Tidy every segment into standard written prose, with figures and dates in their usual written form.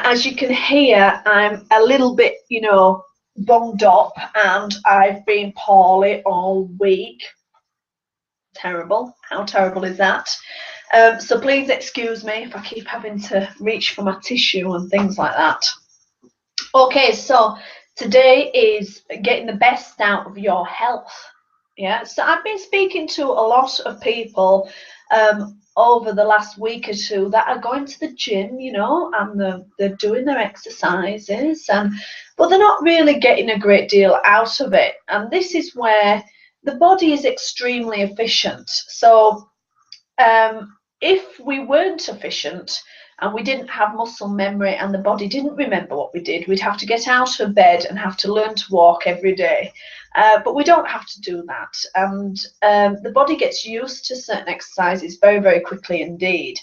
as you can hear, I'm a little bit, bunged up, and I've been poorly all week. Terrible. How terrible is that? So please excuse me if I keep having to reach for my tissue and things like that. Okay, so today is getting the best out of your health. Yeah, so I've been speaking to a lot of people over the last week or two that are going to the gym, and they're doing their exercises, but they're not really getting a great deal out of it. And this is where the body is extremely efficient. So if we weren't efficient and we didn't have muscle memory and the body didn't remember what we did, we'd have to get out of bed and have to learn to walk every day. But we don't have to do that. And the body gets used to certain exercises very, very quickly indeed.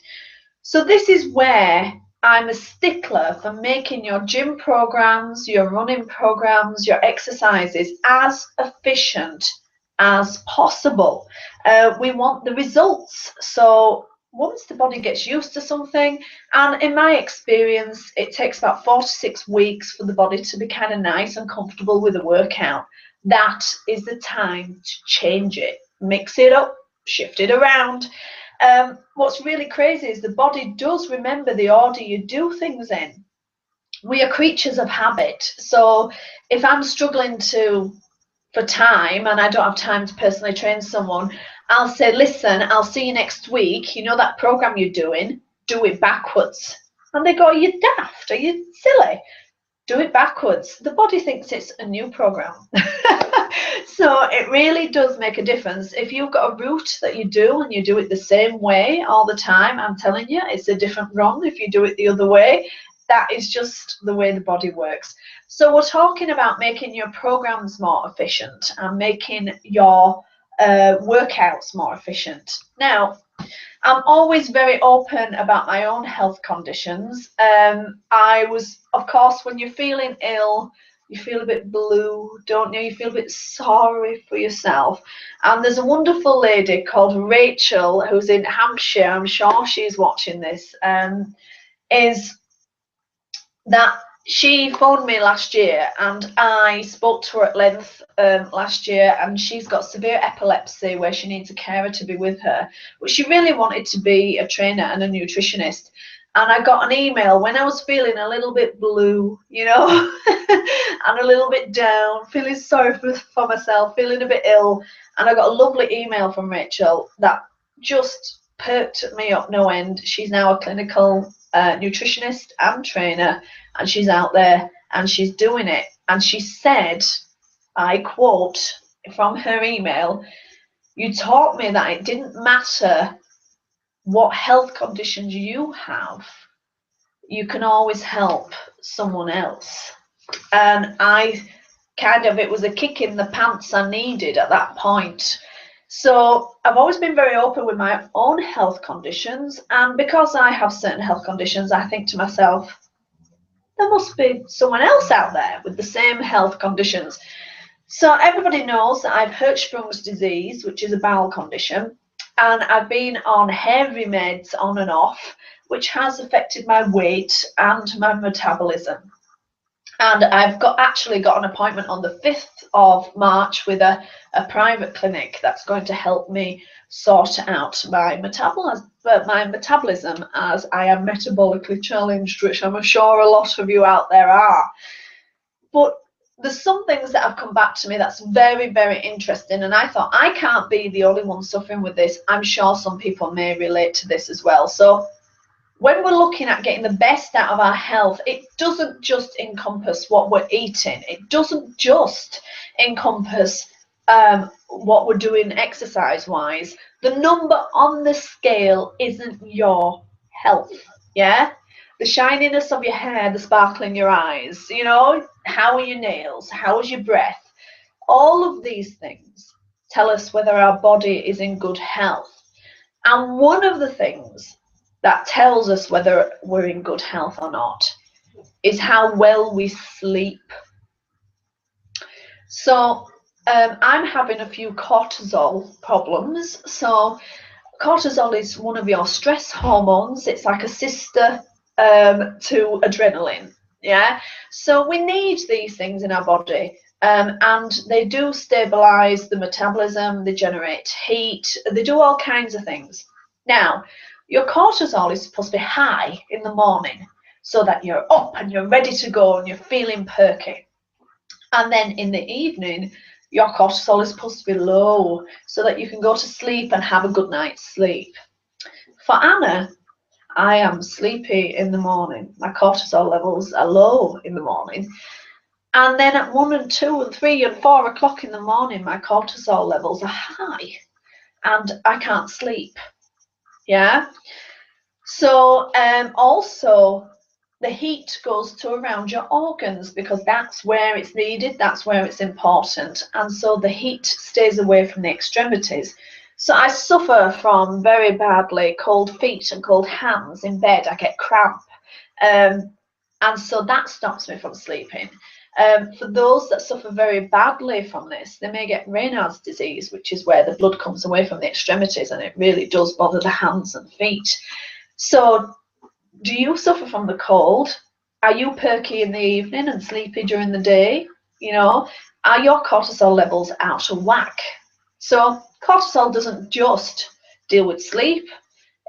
So this is where I'm a stickler for making your gym programs, your running programs, your exercises as efficient as possible. We want the results. So once the body gets used to something, and in my experience, it takes about 4 to 6 weeks for the body to be kind of nice and comfortable with a workout, that is the time to change it, mix it up, shift it around. What's really crazy is the body does remember the order you do things in. We are creatures of habit. So if I'm struggling for time and I don't have time to personally train someone, I'll say, listen, I'll see you next week. You know that program you're doing, do it backwards. And they go, are you daft? Are you silly? Do it backwards. The body thinks it's a new program. So it really does make a difference. If you've got a route that you do and you do it the same way all the time, I'm telling you, it's a different run if you do it the other way. That is just the way the body works. So we're talking about making your programs more efficient and making your workouts more efficient. Now, I'm always very open about my own health conditions. Of course, when you're feeling ill, you feel a bit blue, don't you? You feel a bit sorry for yourself. And there's a wonderful lady called Rachel who's in Hampshire. I'm sure she's watching this. Is that she phoned me last year, and I spoke to her at length last year, and she's got severe epilepsy where she needs a carer to be with her, but she really wanted to be a trainer and a nutritionist. And I got an email when I was feeling a little bit blue, and a little bit down, feeling sorry for myself, feeling a bit ill, and I got a lovely email from Rachel that just perked me up no end. She's now a clinical nutritionist and trainer, and she's out there and she's doing it. And she said, I quote from her email, you taught me that it didn't matter what health conditions you have, you can always help someone else. And it was a kick in the pants I needed at that point. So I've always been very open with my own health conditions, and because I have certain health conditions, I think to myself, there must be someone else out there with the same health conditions. So everybody knows that I've Hirschsprung's disease, which is a bowel condition, and I've been on heavy meds on and off, which has affected my weight and my metabolism. And I've actually got an appointment on the 5th of March with a private clinic that's going to help me sort out my metabolism as I am metabolically challenged, which I'm sure a lot of you out there are. But there's some things that have come back to me that's very, very interesting, and I thought, I can't be the only one suffering with this. I'm sure some people may relate to this as well. So when we're looking at getting the best out of our health, it doesn't just encompass what we're eating. It doesn't just encompass what we're doing exercise-wise. The number on the scale isn't your health, yeah? The shininess of your hair, the sparkle in your eyes, how are your nails, how is your breath? All of these things tell us whether our body is in good health. And one of the things that tells us whether we're in good health or not is how well we sleep. So I'm having a few cortisol problems. So cortisol is one of your stress hormones. It's like a sister to adrenaline. Yeah, so we need these things in our body. And they do stabilize the metabolism, they generate heat, they do all kinds of things. Now, your cortisol is supposed to be high in the morning so that you're up and you're ready to go and you're feeling perky. And then in the evening, your cortisol is supposed to be low so that you can go to sleep and have a good night's sleep. For Anna, I am sleepy in the morning. My cortisol levels are low in the morning. And then at 1 and 2 and 3 and 4 o'clock in the morning, my cortisol levels are high and I can't sleep. Yeah. So also the heat goes to around your organs because that's where it's needed, that's where it's important. And so the heat stays away from the extremities. So I suffer from very badly cold feet and cold hands in bed. I get cramp. And so that stops me from sleeping. For those that suffer very badly from this, they may get Raynaud's disease, which is where the blood comes away from the extremities and it really does bother the hands and feet. So do you suffer from the cold? Are you perky in the evening and sleepy during the day? You know, are your cortisol levels out of whack? So cortisol doesn't just deal with sleep.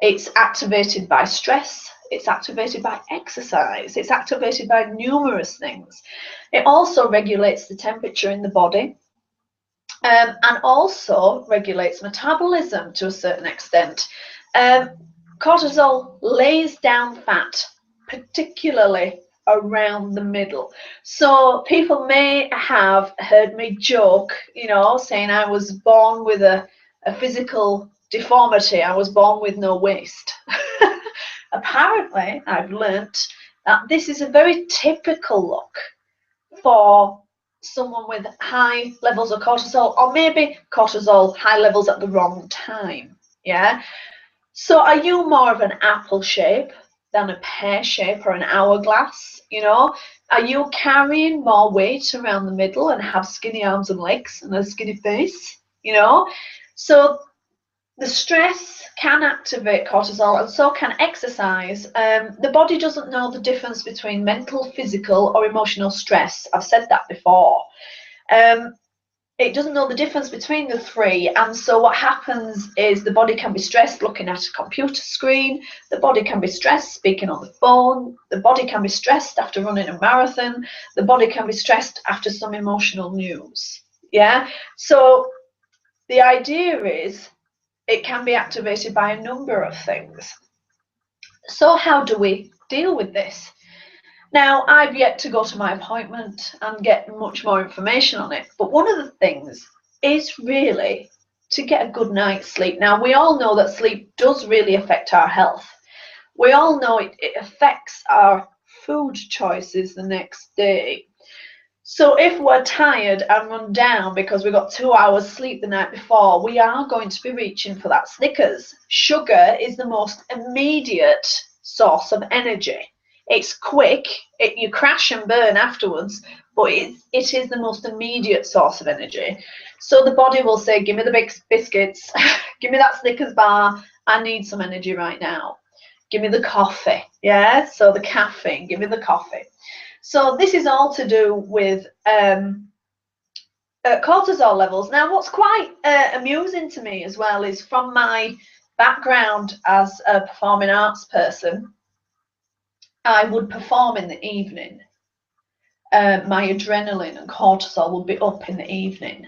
It's activated by stress. It's activated by exercise. It's activated by numerous things. It also regulates the temperature in the body and also regulates metabolism to a certain extent. Cortisol lays down fat, particularly around the middle. So people may have heard me joke, you know, saying I was born with a physical deformity. I was born with no waist. Apparently, I've learnt that this is a very typical look for someone with high levels of cortisol, or maybe cortisol high levels at the wrong time. Yeah. So are you more of an apple shape than a pear shape or an hourglass? You know, are you carrying more weight around the middle and have skinny arms and legs and a skinny face? You know, so the stress can activate cortisol and so can exercise. The body doesn't know the difference between mental, physical or emotional stress. I've said that before. It doesn't know the difference between the three, and so what happens is the body can be stressed looking at a computer screen, the body can be stressed speaking on the phone, the body can be stressed after running a marathon, the body can be stressed after some emotional news. Yeah, so the idea is it can be activated by a number of things. So how do we deal with this? Now, I've yet to go to my appointment and get much more information on it, but one of the things is really to get a good night's sleep. Now, we all know that sleep does really affect our health. We all know it affects our food choices the next day. So if we're tired and run down because we got 2 hours sleep the night before, we are going to be reaching for that Snickers. Sugar is the most immediate source of energy. It's quick, you crash and burn afterwards, but it is the most immediate source of energy. So the body will say, give me the big biscuits, give me that Snickers bar, I need some energy right now. Give me the coffee, yeah? So the caffeine, give me the coffee. So this is all to do with cortisol levels. Now, what's quite amusing to me as well is from my background as a performing arts person, I would perform in the evening. My adrenaline and cortisol would be up in the evening.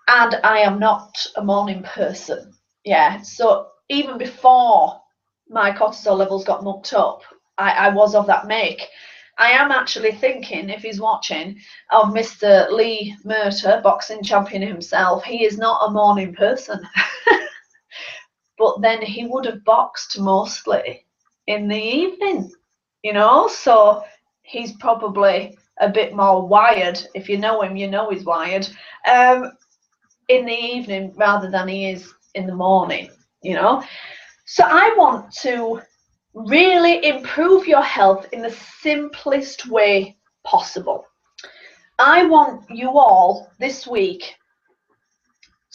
And I am not a morning person. Yeah, so even before my cortisol levels got mucked up, I was of that make. I am actually thinking, if he's watching, of Mr. Lee Murtagh, boxing champion himself. He is not a morning person. But then he would have boxed mostly in the evening, you know, so he's probably a bit more wired. If you know him, you know he's wired in the evening rather than he is in the morning, you know. So I want to really improve your health in the simplest way possible. I want you all this week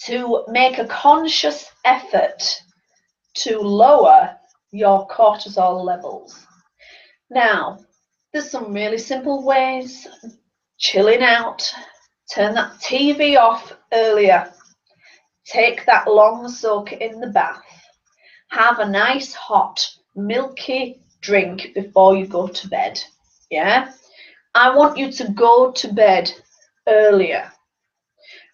to make a conscious effort to lower your cortisol levels. Now, there's some really simple ways. Chilling out, turn that TV off earlier, take that long soak in the bath, have a nice hot milky drink before you go to bed. Yeah, I want you to go to bed earlier.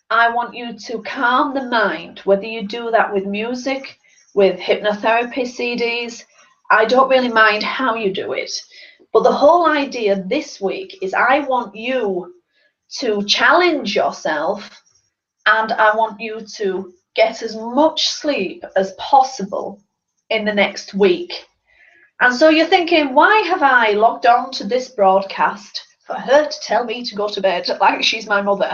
I want you to calm the mind, whether you do that with music, with hypnotherapy CDs. I don't really mind how you do it. But the whole idea this week is I want you to challenge yourself, and I want you to get as much sleep as possible in the next week. And so you're thinking, why have I logged on to this broadcast for her to tell me to go to bed like she's my mother?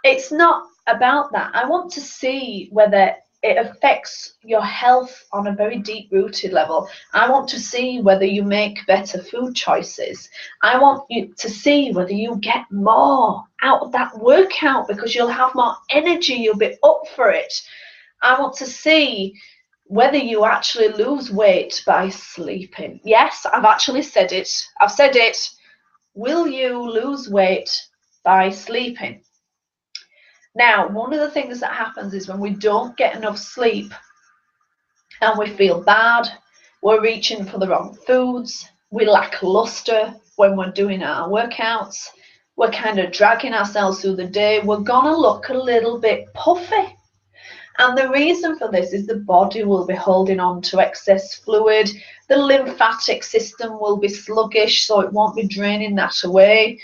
It's not about that. I want to see whether it affects your health on a very deep rooted level. I want to see whether you make better food choices. I want you to see whether you get more out of that workout because you'll have more energy, you'll be up for it. I want to see whether you actually lose weight by sleeping. Yes, I've actually said it. I've said it. Will you lose weight by sleeping? Now, one of the things that happens is when we don't get enough sleep and we feel bad, we're reaching for the wrong foods, we lack luster when we're doing our workouts, we're kind of dragging ourselves through the day, we're going to look a little bit puffy. And the reason for this is the body will be holding on to excess fluid, the lymphatic system will be sluggish, so it won't be draining that away.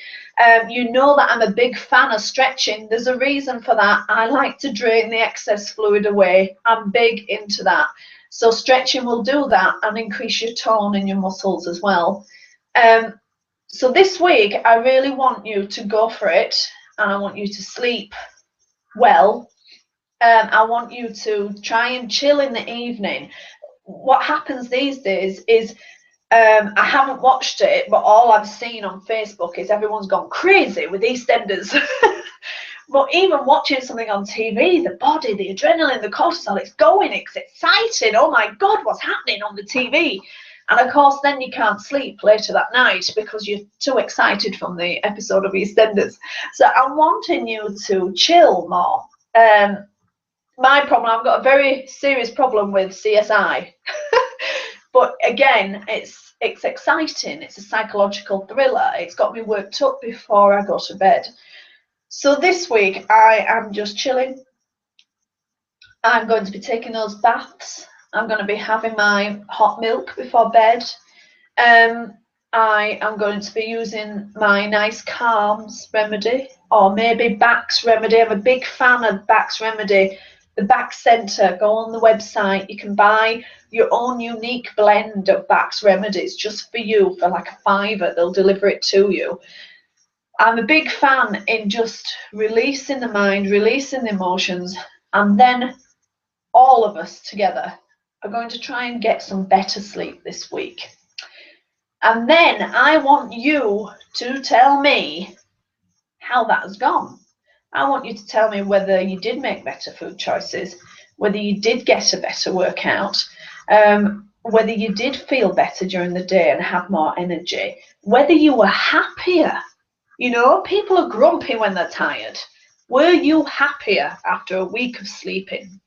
You know that I'm a big fan of stretching. There's a reason for that. I like to drain the excess fluid away. I'm big into that. So stretching will do that and increase your tone in your muscles as well. So this week, I really want you to go for it, and I want you to sleep well. I want you to try and chill in the evening. What happens these days is I haven't watched it, but all I've seen on Facebook is everyone's gone crazy with EastEnders. But even watching something on TV, the body, the adrenaline, the cortisol, it's going, it's exciting. Oh my God, what's happening on the TV? And of course, then you can't sleep later that night because you're too excited from the episode of EastEnders. So I'm wanting you to chill more. My problem, I've got a very serious problem with CSI. But again, it's exciting. It's a psychological thriller. It's got me worked up before I go to bed. So this week, I am just chilling. I'm going to be taking those baths. I'm going to be having my hot milk before bed. I am going to be using my nice Calms remedy, or maybe Bax remedy. I'm a big fan of Bax remedy. The Bax Centre, go on the website. You can buy your own unique blend of Bax remedies just for you for like £5. They'll deliver it to you. I'm a big fan in just releasing the mind, releasing the emotions, and then all of us together are going to try and get some better sleep this week. And then I want you to tell me how that has gone. I want you to tell me whether you did make better food choices, whether you did get a better workout, whether you did feel better during the day and have more energy, whether you were happier. You know, people are grumpy when they're tired. Were you happier after a week of sleeping?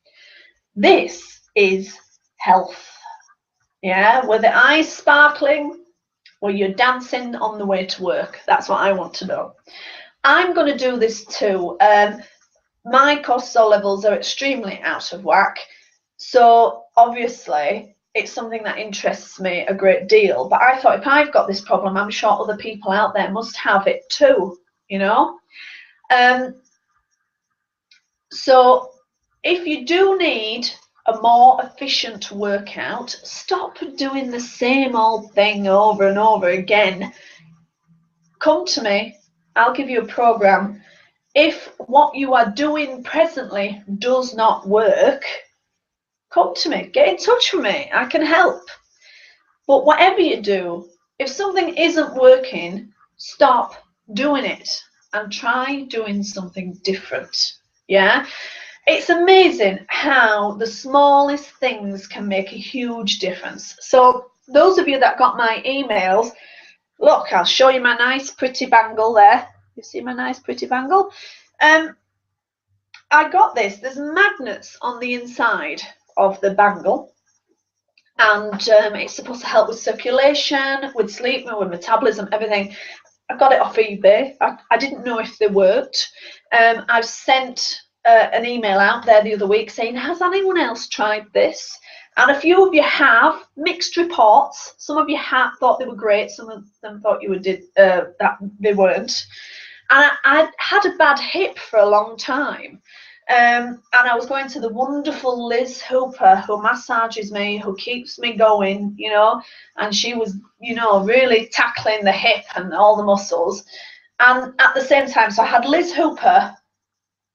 This is health. Yeah, were the eyes sparkling? Were you dancing on the way to work? That's what I want to know. I'm going to do this too. My cortisol levels are extremely out of whack. So obviously it's something that interests me a great deal. But I thought if I've got this problem, I'm sure other people out there must have it too, you know. So if you do need a more efficient workout, stop doing the same old thing over and over again. Come to me. I'll give you a program. If what you are doing presently does not work, come to me. Get in touch with me. I can help. But whatever you do, if something isn't working, stop doing it and try doing something different. Yeah? It's amazing how the smallest things can make a huge difference. So those of you that got my emails, look, I'll show you my nice pretty bangle there. You see my nice pretty bangle? I got this. There's magnets on the inside of the bangle, and it's supposed to help with circulation, with sleep, with metabolism, everything. I got it off eBay. I didn't know if they worked. I've sent an email out there the other week saying, has anyone else tried this? And a few of you have. Mixed reports. Some of you have thought they were great. Some of them thought that they weren't. And I had a bad hip for a long time. And I was going to the wonderful Liz Hooper, who massages me, who keeps me going, you know, and she was, you know, really tackling the hip and all the muscles. And at the same time, so I had Liz Hooper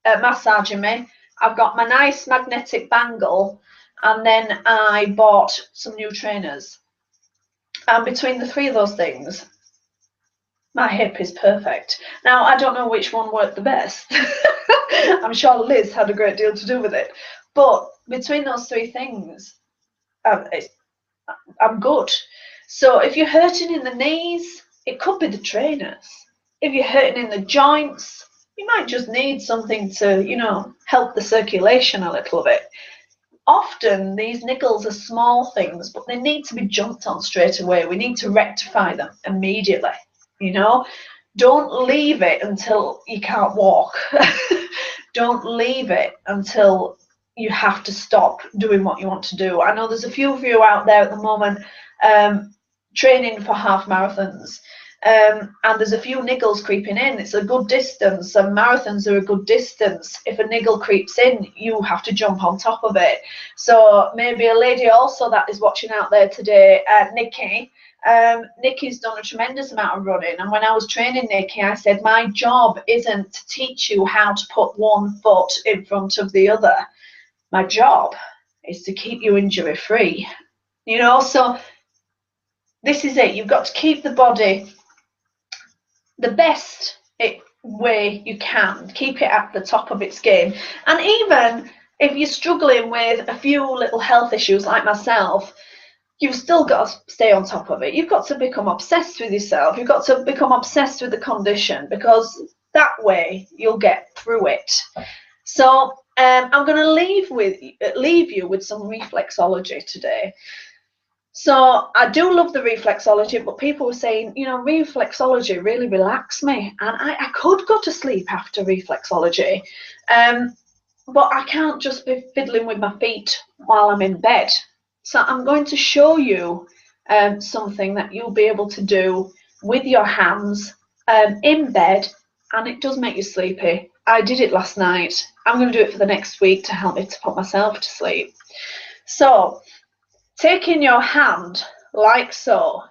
massaging me. I've got my nice magnetic bangle, and then I bought some new trainers. And between the three of those things, my hip is perfect. Now, I don't know which one worked the best. I'm sure Liz had a great deal to do with it. But between those three things, I'm good. So if you're hurting in the knees, it could be the trainers. If you're hurting in the joints, you might just need something to, you know, help the circulation a little bit. Often these niggles are small things, but they need to be jumped on straight away. We need to rectify them immediately, you know. Don't leave it until you can't walk. Don't leave it until you have to stop doing what you want to do. I know there's a few of you out there at the moment training for half marathons, and there's a few niggles creeping in. It's a good distance, and marathons are a good distance. If a niggle creeps in, you have to jump on top of it. So maybe a lady also that is watching out there today, Nikki. Nikki's done a tremendous amount of running, and when I was training Nikki, I said my job isn't to teach you how to put one foot in front of the other. My job is to keep you injury free, you know. So this is it. You've got to keep the body the best way you can. Keep it at the top of its game. And even if you're struggling with a few little health issues like myself, you've still got to stay on top of it. You've got to become obsessed with yourself. You've got to become obsessed with the condition, because that way you'll get through it. So I'm going to leave you with some reflexology today. So I do love the reflexology, but people were saying, you know, reflexology really relaxed me, and I could go to sleep after reflexology, but I can't just be fiddling with my feet while I'm in bed. So I'm going to show you something that you'll be able to do with your hands in bed, and it does make you sleepy. I did it last night. I'm going to do it for the next week to help me to put myself to sleep. So taking your hand like so,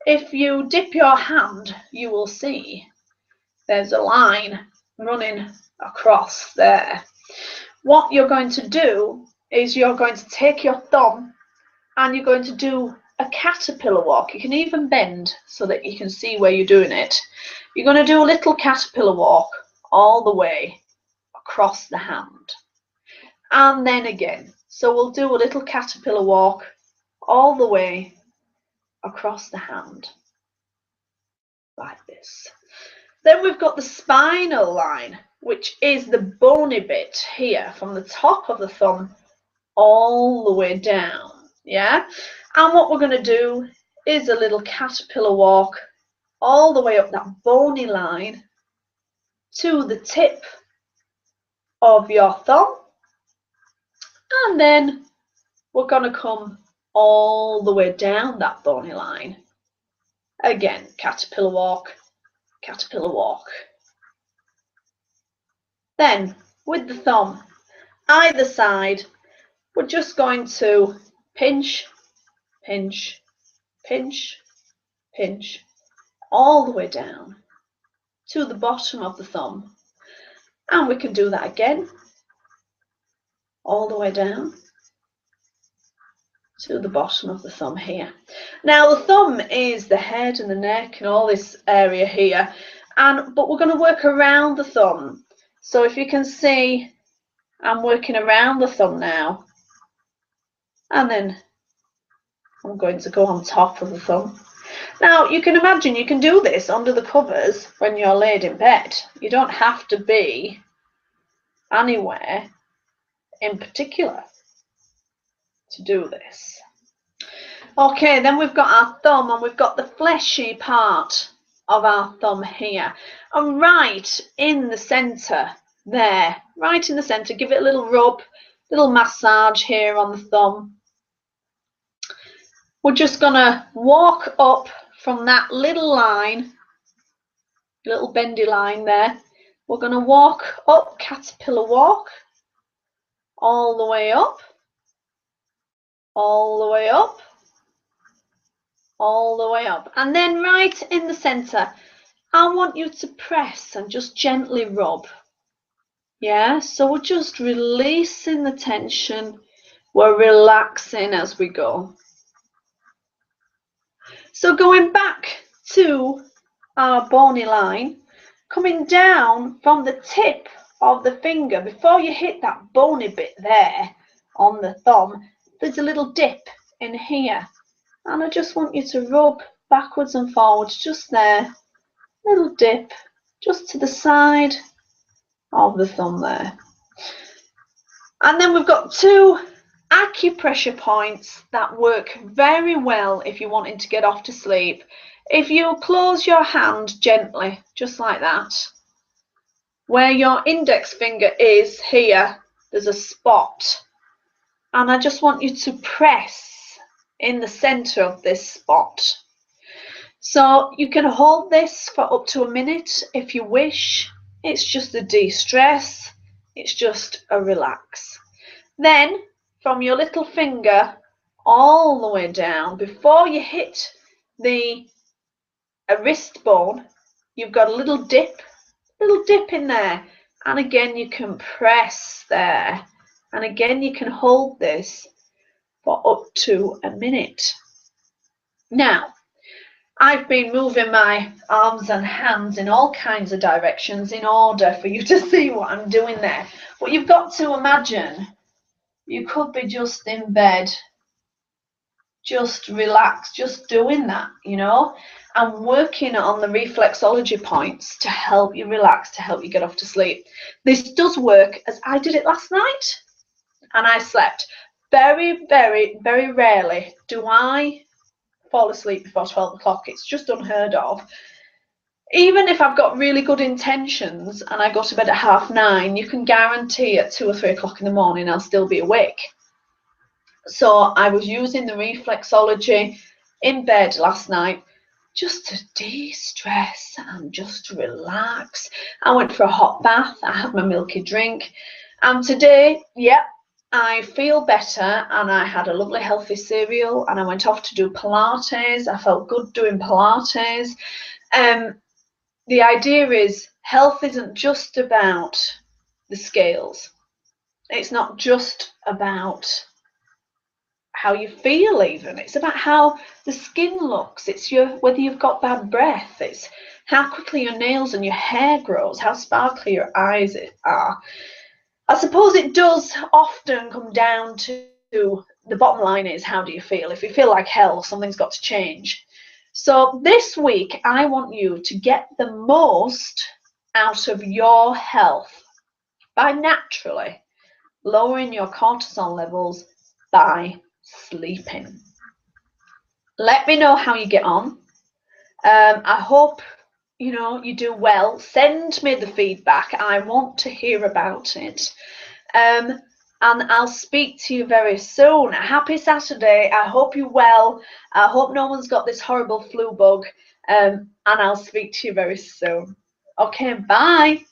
if you dip your hand, you will see there's a line running across there. What you're going to do is you're going to take your thumb and you're going to do a caterpillar walk. You can even bend so that you can see where you're doing it. You're going to do a little caterpillar walk all the way across the hand. And then again. So we'll do a little caterpillar walk all the way across the hand, like this. Then we've got the spinal line, which is the bony bit here from the top of the thumb all the way down. Yeah, and what we're going to do is a little caterpillar walk all the way up that bony line to the tip of your thumb, and then we're going to come all the way down that bony line. Again, caterpillar walk, caterpillar walk. Then with the thumb either side, we're just going to pinch, pinch, pinch, pinch all the way down to the bottom of the thumb, and we can do that again all the way down to the bottom of the thumb here. Now the thumb is the head and the neck and all this area here, but we're going to work around the thumb. So if you can see, I'm working around the thumb now, and then I'm going to go on top of the thumb. Now, you can imagine you can do this under the covers when you're laid in bed. You don't have to be anywhere in particular to do this. Okay, then we've got our thumb, and we've got the fleshy part of our thumb here. And right in the centre there, right in the centre, give it a little rub, little massage here on the thumb. We're just going to walk up from that little line, little bendy line there. We're going to walk up, caterpillar walk, all the way up, all the way up, all the way up. And then right in the centre, I want you to press and just gently rub. Yeah, so we're just releasing the tension. We're relaxing as we go. So going back to our bony line, coming down from the tip of the finger, before you hit that bony bit there on the thumb, there's a little dip in here. And I just want you to rub backwards and forwards, just there, little dip, just to the side of the thumb there. And then we've got two acupressure points that work very well if you're wanting to get off to sleep. If you close your hand gently, just like that, where your index finger is here, there's a spot. And I just want you to press in the center of this spot. So you can hold this for up to a minute if you wish. It's just a de-stress. It's just a relax. Then from your little finger all the way down, before you hit the wrist bone, you've got a little dip in there. And again, you can press there. And again, you can hold this for up to a minute. Now, I've been moving my arms and hands in all kinds of directions in order for you to see what I'm doing there. But you've got to imagine you could be just in bed, just relaxed, just doing that, you know, and working on the reflexology points to help you relax, to help you get off to sleep. This does work, as I did it last night, and I slept. Very, very, very rarely do I fall asleep before 12 o'clock. It's just unheard of. Even if I've got really good intentions and I go to bed at 9:30, you can guarantee at 2 or 3 o'clock in the morning I'll still be awake. So I was using the reflexology in bed last night just to de-stress and just to relax. I went for a hot bath. I had my milky drink. And today, yep, I feel better, and I had a lovely healthy cereal, and I went off to do Pilates. I felt good doing Pilates. The idea is health isn't just about the scales. It's not just about how you feel even. It's about how the skin looks. It's whether you've got bad breath. It's how quickly your nails and your hair grows, how sparkly your eyes are. I suppose it does often come down to the bottom line is, how do you feel? If you feel like hell, something's got to change. So this week, I want you to get the most out of your health by naturally lowering your cortisol levels by sleeping. Let me know how you get on. I hope you do well. Send me the feedback. I want to hear about it. And I'll speak to you very soon. Happy Saturday. I hope you're well. I hope no one's got this horrible flu bug. And I'll speak to you very soon. Okay, bye.